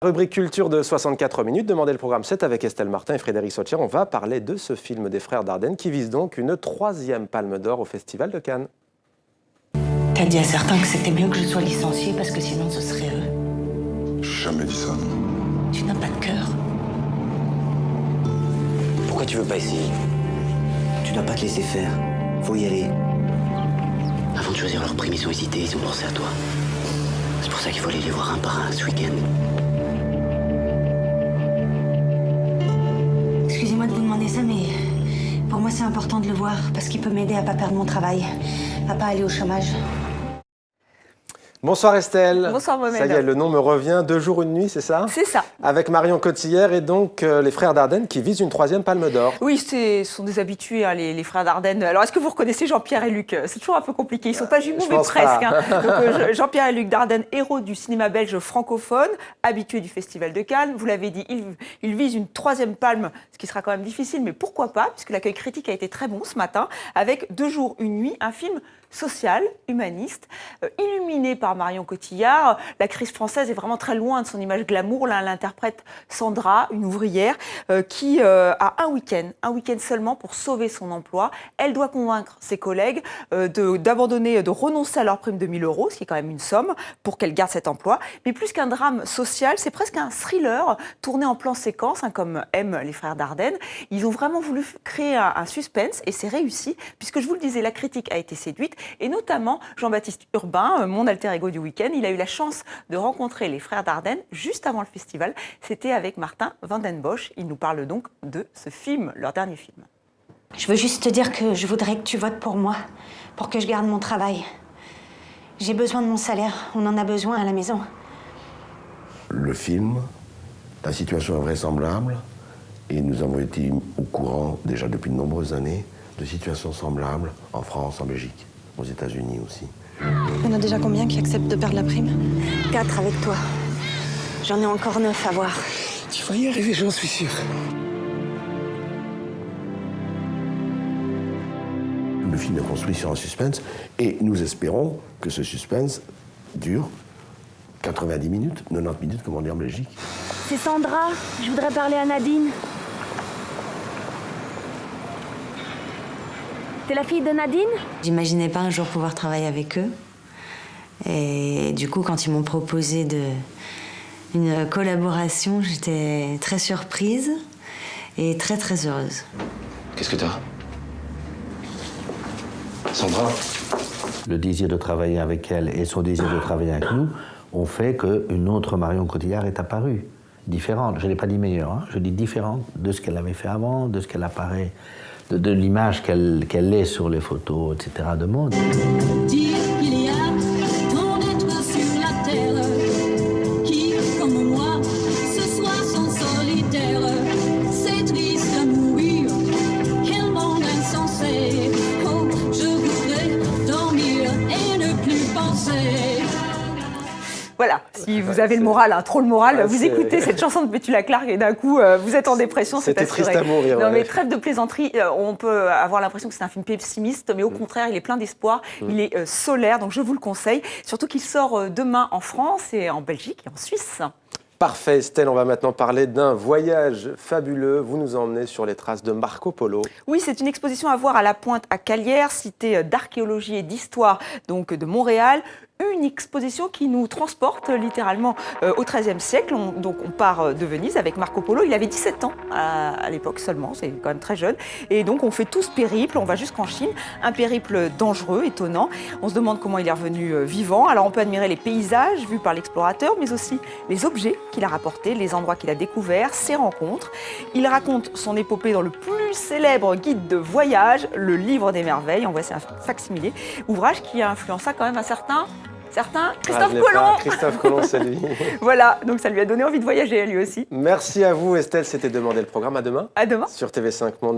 Rubrique culture de 64 minutes, demandez le programme 7 avec Estelle Martin et Frédéric Sautier. On va parler de ce film des frères Dardenne qui vise donc une 3e Palme d'Or au Festival de Cannes. T'as dit à certains que c'était mieux que je sois licenciée parce que sinon ce serait eux. J'ai jamais dit ça, non. Tu n'as pas de cœur. Pourquoi tu veux pas essayer? Tu dois pas te laisser faire. Faut y aller. Avant de choisir leur prime, ils ont hésité, ils ont pensé à toi. C'est pour ça qu'il faut aller les voir un par un ce week-end. Excusez-moi de vous demander ça, mais pour moi c'est important de le voir parce qu'il peut m'aider à pas perdre mon travail, à pas aller au chômage. Bonsoir Estelle. Bonsoir Mohamed. Ça y est, le nom me revient. 2 jours, 1 nuit, c'est ça? C'est ça. Avec Marion Cotillard et donc les frères Dardenne qui visent une 3e Palme d'Or. Oui, ce sont des habitués, hein, les frères Dardenne. Alors, est-ce que vous reconnaissez Jean-Pierre et Luc? C'est toujours un peu compliqué. Ils ne sont pas jumeaux, mais presque. Hein. Donc, Jean-Pierre et Luc Dardenne, héros du cinéma belge francophone, habitués du Festival de Cannes. Vous l'avez dit, ils visent une 3e palme, ce qui sera quand même difficile, mais pourquoi pas, puisque l'accueil critique a été très bon ce matin, avec 2 jours, 1 nuit, un film social, humaniste, illuminé par Marion Cotillard. L'actrice française est vraiment très loin de son image glamour. Là, elle interprète Sandra, une ouvrière, qui a un week-end seulement pour sauver son emploi. Elle doit convaincre ses collègues d'abandonner, de renoncer à leur prime de 1 000 €, ce qui est quand même une somme, pour qu'elle garde cet emploi. Mais plus qu'un drame social, c'est presque un thriller tourné en plan séquence, hein, comme aiment les frères Dardenne. Ils ont vraiment voulu créer un suspense et c'est réussi, puisque je vous le disais, la critique a été séduite. Et notamment Jean-Baptiste Urbain, mon alter ego du week-end, il a eu la chance de rencontrer les frères Dardenne juste avant le festival. C'était avec Martin Van Den Bosch. Il nous parle donc de ce film, leur dernier film. Je veux juste te dire que je voudrais que tu votes pour moi, pour que je garde mon travail. J'ai besoin de mon salaire, on en a besoin à la maison. Le film, la situation est vraisemblable et nous avons été au courant déjà depuis de nombreuses années de situations semblables en France, en Belgique, aux États-Unis aussi. Il y en a déjà combien qui acceptent de perdre la prime? 4 avec toi. J'en ai encore 9 à voir. Tu vas y arriver, j'en suis sûr. Le film est construit sur un suspense et nous espérons que ce suspense dure 90 minutes, 90 minutes comme on dit en Belgique. C'est Sandra, je voudrais parler à Nadine. T'es la fille de Nadine? J'imaginais pas un jour pouvoir travailler avec eux. Et du coup, quand ils m'ont proposé une collaboration, j'étais très surprise et très très heureuse. Qu'est-ce que t'as? Sandra? Le désir de travailler avec elle et son désir de travailler avec nous ont fait qu'une autre Marion Cotillard est apparue. Différente, je n'ai pas dit meilleure, hein, je dis différente de ce qu'elle avait fait avant, de ce qu'elle apparaît, de l'image qu'elle est sur les photos, etc. de mode. Dire qu'il y a tant d'êtres sur la terre qui, comme moi, ce soir sont solitaires. C'est triste à mourir, quel monde insensé. Oh, je voudrais dormir et ne plus penser. Voilà, si vous avez le moral, hein, trop le moral, vous écoutez cette chanson de Petula Clark et d'un coup, vous êtes en dépression, c'est assuré. C'était triste à mourir. Non mais trêve de plaisanterie, on peut avoir l'impression que c'est un film pessimiste, mais au contraire, il est plein d'espoir, il est solaire, donc je vous le conseille. Surtout qu'il sort demain en France et en Belgique et en Suisse. Parfait Estelle, on va maintenant parler d'un voyage fabuleux. Vous nous emmenez sur les traces de Marco Polo. Oui, c'est une exposition à voir à la Pointe à Calière, cité d'archéologie et d'histoire donc de Montréal. Une exposition qui nous transporte littéralement au XIIIe siècle. On part de Venise avec Marco Polo. Il avait 17 ans à l'époque seulement, c'est quand même très jeune. Et donc on fait tout ce périple, on va jusqu'en Chine. Un périple dangereux, étonnant. On se demande comment il est revenu vivant. Alors on peut admirer les paysages vus par l'explorateur, mais aussi les objets qu'il a rapportés, les endroits qu'il a découverts, ses rencontres. Il raconte son épopée dans le plus célèbre guide de voyage, le Livre des Merveilles. On voit, c'est un facsimilé, ouvrage qui a influencé quand même un certain Christophe Colomb. Christophe Colomb, c'est lui. Voilà, donc ça lui a donné envie de voyager, lui aussi. Merci à vous Estelle, c'était Demandez le programme. À demain. À demain. Sur TV5 Monde.